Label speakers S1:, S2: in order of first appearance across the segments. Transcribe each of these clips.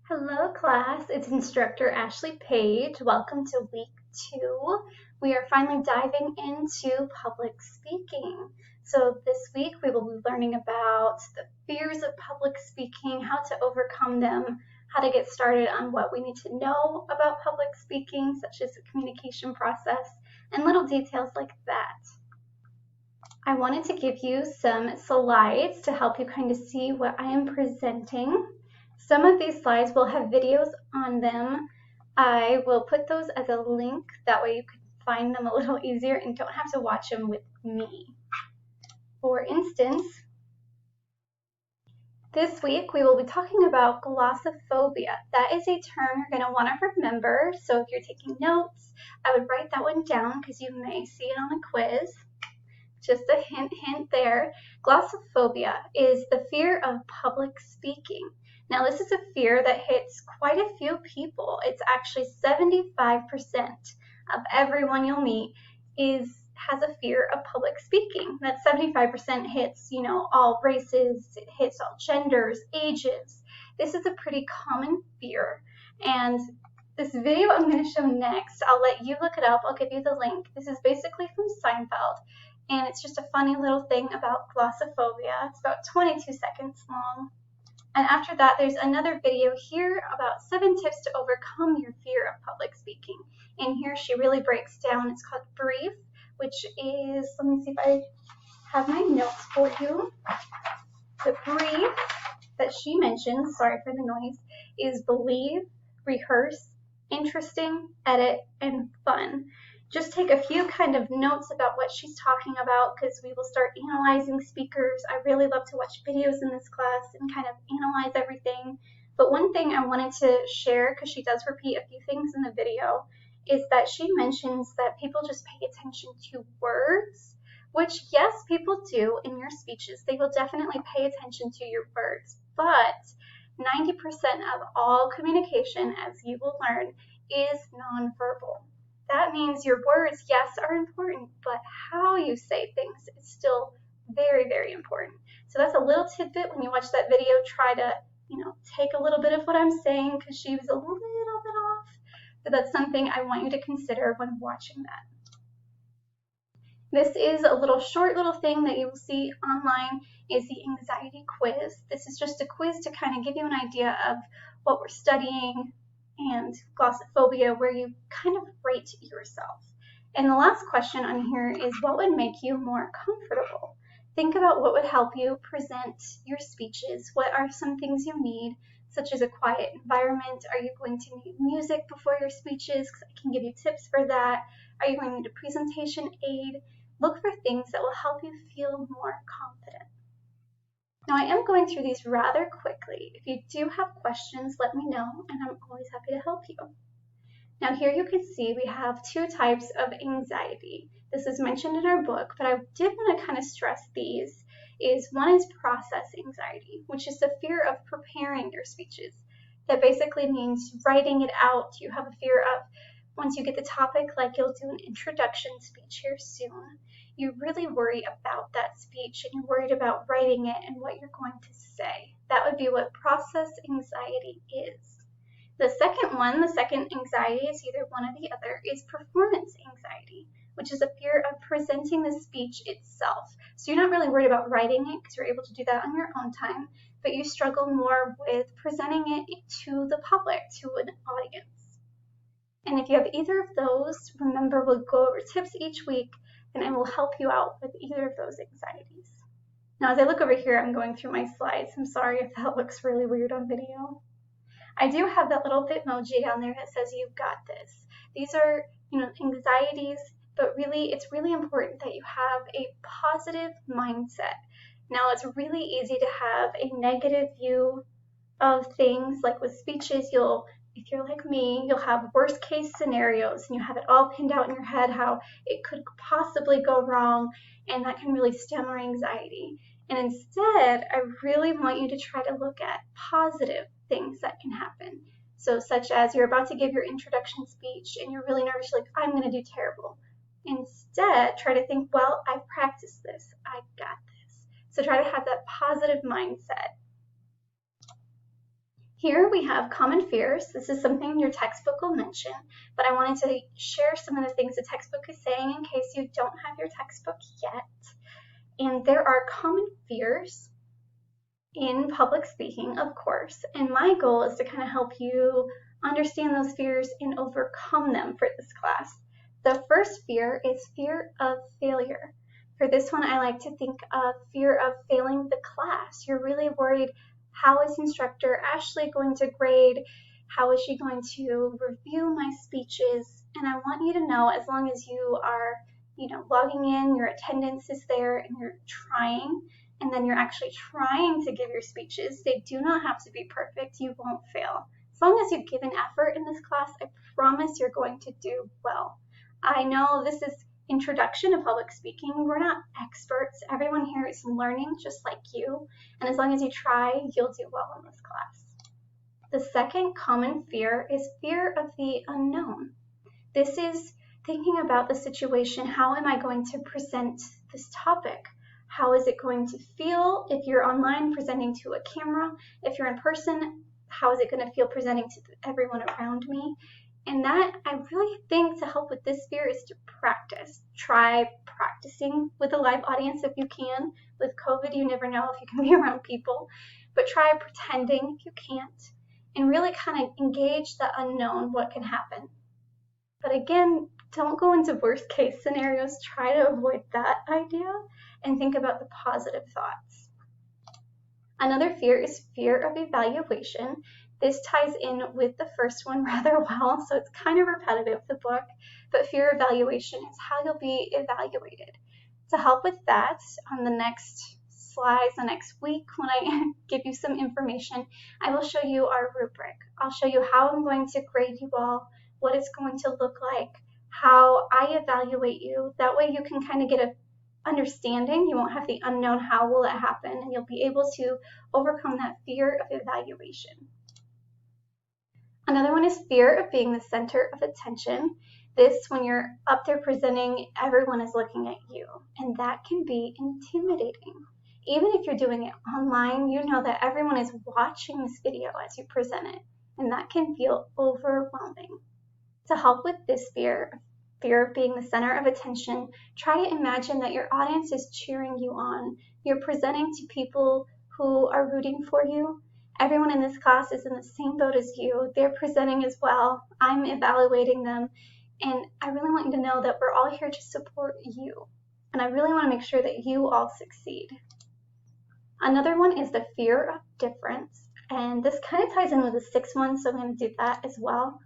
S1: Hello class, it's Instructor Ashley Page. Welcome to week 2. We are finally diving into public speaking. So this week we will be learning about the fears of public speaking, how to overcome them, how to get started on what we need to know about public speaking, such as the communication process, and little details like that. I wanted to give you some slides to help you kind of see what I am presenting. Some of these slides will have videos on them. I will put those as a link. That way you can find them a little easier and don't have to watch them with me. For instance, this week we will be talking about glossophobia. That is a term you're going to want to remember. So if you're taking notes, I would write that one down because you may see it on a quiz. Just a hint there. Glossophobia is the fear of public speaking. Now, this is a fear that hits quite a few people. It's actually 75% of everyone you'll meet has a fear of public speaking. That 75% hits, all races, it hits all genders, ages. This is a pretty common fear. And this video I'm going to show next, I'll let you look it up. I'll give you the link. This is basically from Seinfeld. And it's just a funny little thing about glossophobia. It's about 22 seconds long. And after that, there's another video here about 7 tips to overcome your fear of public speaking. And here she really breaks down, it's called Brief, which is, let me see if I have my notes for you. The brief that she mentions, sorry for the noise, is believe, rehearse, interesting, edit, and fun. Just take a few kind of notes about what she's talking about because we will start analyzing speakers. I really love to watch videos in this class and kind of analyze everything. But one thing I wanted to share, because she does repeat a few things in the video, is that she mentions that people just pay attention to words, which yes, people do in your speeches. They will definitely pay attention to your words, but 90% of all communication, as you will learn, is nonverbal. That means your words, yes, are important, but how you say things is still very, very important. So that's a little tidbit when you watch that video. Try to, take a little bit of what I'm saying because she was a little bit off. But that's something I want you to consider when watching that. This is a short little thing that you will see online is the anxiety quiz. This is just a quiz to kind of give you an idea of what we're studying, and glossophobia, where you kind of rate yourself. And the last question on here is, what would make you more comfortable? Think about what would help you present your speeches. What are some things you need, such as a quiet environment? Are you going to need music before your speeches? Because I can give you tips for that. Are you going to need a presentation aid? Look for things that will help you feel more confident. Now, I am going through these rather quickly. If you do have questions, let me know, and I'm always happy to help you. Now, here you can see we have 2 types of anxiety. This is mentioned in our book, but I did want to kind of stress these. One is process anxiety, which is the fear of preparing your speeches. That basically means writing it out. You have a fear of, once you get the topic, like you'll do an introduction speech here soon, you really worry about that speech and you're worried about writing it and what you're going to say. That would be what process anxiety is. The second anxiety is either one or the other, is performance anxiety, which is a fear of presenting the speech itself. So you're not really worried about writing it because you're able to do that on your own time, but you struggle more with presenting it to the public, to an audience. And if you have either of those, remember we'll go over tips each week and I will help you out with either of those anxieties. Now, as I look over here, I'm going through my slides. I'm sorry if that looks really weird on video. I do have that little Bitmoji down there that says you've got this. These are, anxieties, but really, it's really important that you have a positive mindset. Now, it's really easy to have a negative view of things. Like with speeches, if you're like me, you'll have worst case scenarios and you have it all pinned out in your head how it could possibly go wrong, and that can really stem our anxiety. And instead, I really want you to try to look at positive things that can happen. So such as you're about to give your introduction speech and you're really nervous, you're like, I'm going to do terrible. Instead, try to think, well, I've practiced this. I got this. So try to have that positive mindset. Here we have common fears. This is something your textbook will mention, but I wanted to share some of the things the textbook is saying in case you don't have your textbook yet. And there are common fears in public speaking, of course, and my goal is to kind of help you understand those fears and overcome them for this class. The first fear is fear of failure. For this one, I like to think of fear of failing the class. You're really worried, how is instructor Ashley going to grade? How is she going to review my speeches? And I want you to know, as long as you are, logging in, your attendance is there, and you're trying, and then you're actually trying to give your speeches, they do not have to be perfect. You won't fail. As long as you've given effort in this class, I promise you're going to do well. I know this is introduction to public speaking. We're not experts. Everyone here is learning just like you. And as long as you try, you'll do well in this class. The second common fear is fear of the unknown. This is thinking about the situation. How am I going to present this topic? How is it going to feel if you're online presenting to a camera? If you're in person, how is it going to feel presenting to everyone around me? And that, I really think, to help with this fear is to practice. Try practicing with a live audience if you can. With COVID, you never know if you can be around people. But try pretending if you can't. And really kind of engage the unknown, what can happen. But again, don't go into worst case scenarios. Try to avoid that idea and think about the positive thoughts. Another fear is fear of evaluation. This ties in with the first one rather well, so it's kind of repetitive, the book, but fear of evaluation is how you'll be evaluated. To help with that, on the next slides, the next week, when I give you some information, I will show you our rubric. I'll show you how I'm going to grade you all, what it's going to look like, how I evaluate you. That way you can kind of get an understanding. You won't have the unknown, how will it happen, and you'll be able to overcome that fear of evaluation. Another one is fear of being the center of attention. This, when you're up there presenting, everyone is looking at you, and that can be intimidating. Even if you're doing it online, you know that everyone is watching this video as you present it, and that can feel overwhelming. To help with this fear of being the center of attention, try to imagine that your audience is cheering you on. You're presenting to people who are rooting for you. Everyone in this class is in the same boat as you. They're presenting as well. I'm evaluating them. And I really want you to know that we're all here to support you. And I really want to make sure that you all succeed. Another one is the fear of difference. And this kind of ties in with the sixth one, so I'm going to do that as well.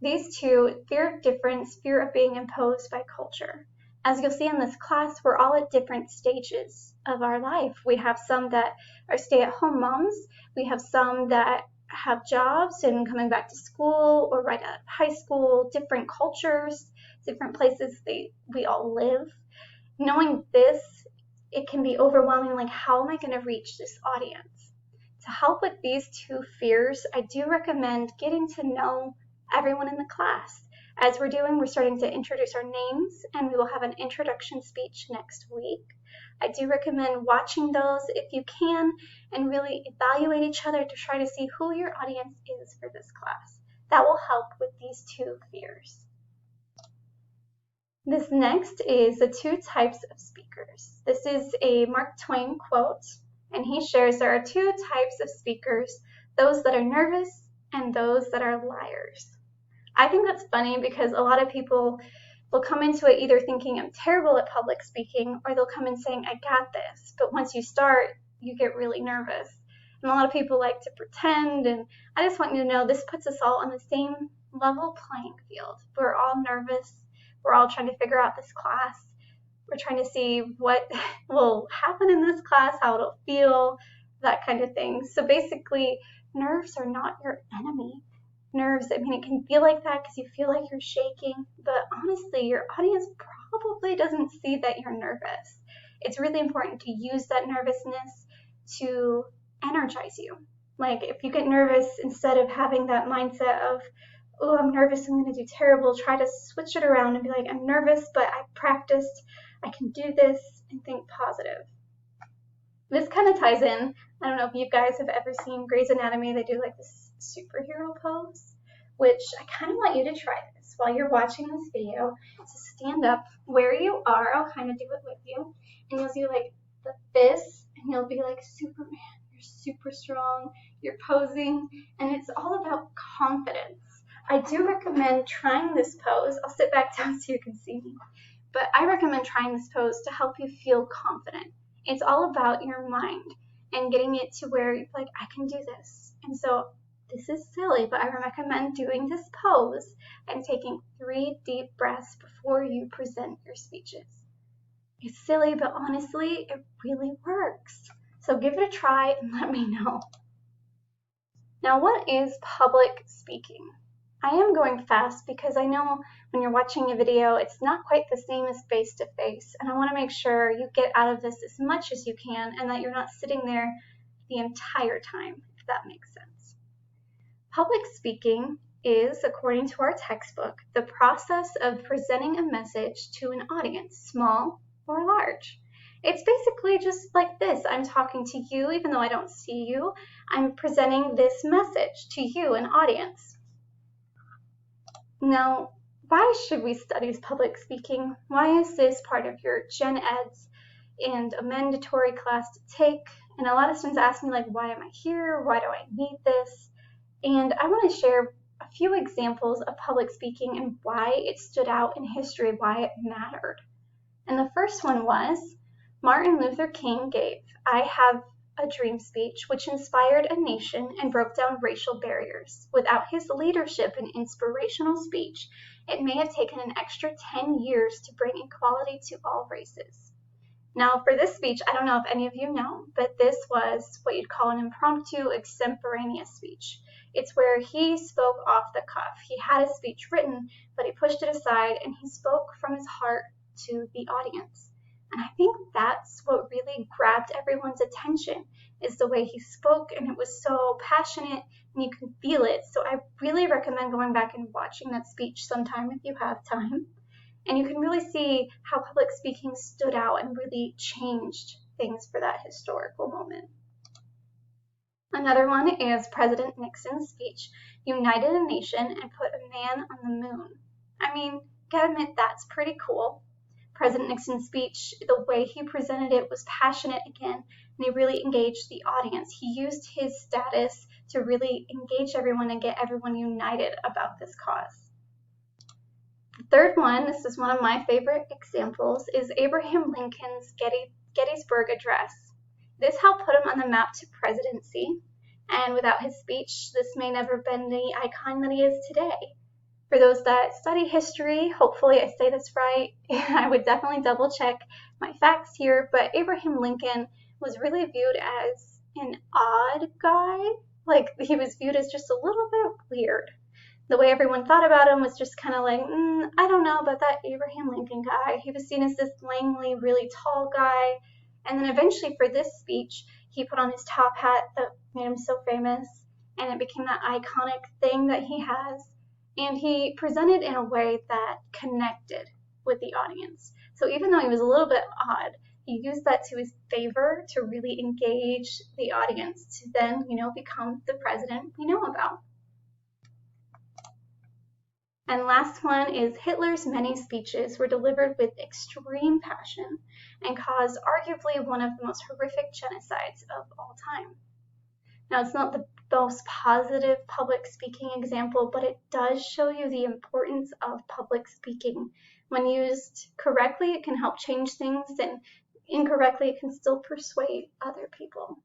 S1: These two, fear of difference, fear of being imposed by culture. As you'll see in this class, we're all at different stages of our life. We have some that are stay-at-home moms. We have some that have jobs and coming back to school or right out of high school, different cultures, different places we all live. Knowing this, it can be overwhelming, like how am I going to reach this audience? To help with these two fears, I do recommend getting to know everyone in the class. As we're starting to introduce our names, and we will have an introduction speech next week. I do recommend watching those if you can and really evaluate each other to try to see who your audience is for this class. That will help with these two fears. This next is the two types of speakers. This is a Mark Twain quote, and he shares there are two types of speakers, those that are nervous and those that are liars. I think that's funny because a lot of people will come into it either thinking I'm terrible at public speaking, or they'll come in saying I got this. But once you start, you get really nervous. And a lot of people like to pretend, and I just want you to know this puts us all on the same level playing field. We're all nervous. We're all trying to figure out this class. We're trying to see what will happen in this class, how it'll feel, that kind of thing. So basically, nerves are not your enemy. Nerves, I mean, it can feel like that because you feel like you're shaking, but honestly, your audience probably doesn't see that you're nervous. It's really important to use that nervousness to energize you. Like if you get nervous, instead of having that mindset of, oh, I'm nervous, I'm going to do terrible, try to switch it around and be like, I'm nervous, but I practiced, I can do this, and think positive. This kind of ties in, I don't know if you guys have ever seen Grey's Anatomy, they do like this superhero pose, which I kind of want you to try this while you're watching this video. So stand up where you are. I'll kind of do it with you. And you'll do like the fist, and you'll be like Superman. You're super strong. You're posing, and it's all about confidence. I do recommend trying this pose. I'll sit back down so you can see me. But I recommend trying this pose to help you feel confident. It's all about your mind and getting it to where you're like, I can do this. And so this is silly, but I recommend doing this pose and taking 3 deep breaths before you present your speeches. It's silly, but honestly, it really works. So give it a try and let me know. Now, what is public speaking? I am going fast because I know when you're watching a video, it's not quite the same as face-to-face, and I want to make sure you get out of this as much as you can and that you're not sitting there the entire time, if that makes sense. Public speaking is, according to our textbook, the process of presenting a message to an audience, small or large. It's basically just like this. I'm talking to you, even though I don't see you. I'm presenting this message to you, an audience. Now, why should we study public speaking? Why is this part of your gen eds and a mandatory class to take? And a lot of students ask me, like, why am I here? Why do I need this? And I want to share a few examples of public speaking and why it stood out in history, why it mattered. And the first one was Martin Luther King gave "I Have a Dream" speech, which inspired a nation and broke down racial barriers. Without his leadership and inspirational speech, it may have taken an extra 10 years to bring equality to all races. Now, for this speech, I don't know if any of you know, but this was what you'd call an impromptu extemporaneous speech. It's where he spoke off the cuff. He had a speech written, but he pushed it aside and he spoke from his heart to the audience. And I think that's what really grabbed everyone's attention, is the way he spoke, and it was so passionate and you can feel it. So I really recommend going back and watching that speech sometime if you have time. And you can really see how public speaking stood out and really changed things for that historical moment. Another one is President Nixon's speech, "United a Nation and Put a Man on the Moon." I mean, gotta admit, that's pretty cool. President Nixon's speech, the way he presented it was passionate again, and he really engaged the audience. He used his status to really engage everyone and get everyone united about this cause. The third one, this is one of my favorite examples, is Abraham Lincoln's Gettysburg Address. This helped put him on the map to presidency, and without his speech, this may never have been the icon that he is today. For those that study history, hopefully I say this right, I would definitely double check my facts here, but Abraham Lincoln was really viewed as an odd guy. Like, he was viewed as just a little bit weird. The way everyone thought about him was just kind of like, I don't know about that Abraham Lincoln guy. He was seen as this lanky, really tall guy. And then eventually for this speech, he put on his top hat that made him so famous, and it became that iconic thing that he has. And he presented in a way that connected with the audience. So even though he was a little bit odd, he used that to his favor to really engage the audience to then, become the president we know about. And last one is Hitler's many speeches were delivered with extreme passion and caused arguably one of the most horrific genocides of all time. Now, it's not the most positive public speaking example, but it does show you the importance of public speaking. When used correctly, it can help change things, and incorrectly, it can still persuade other people.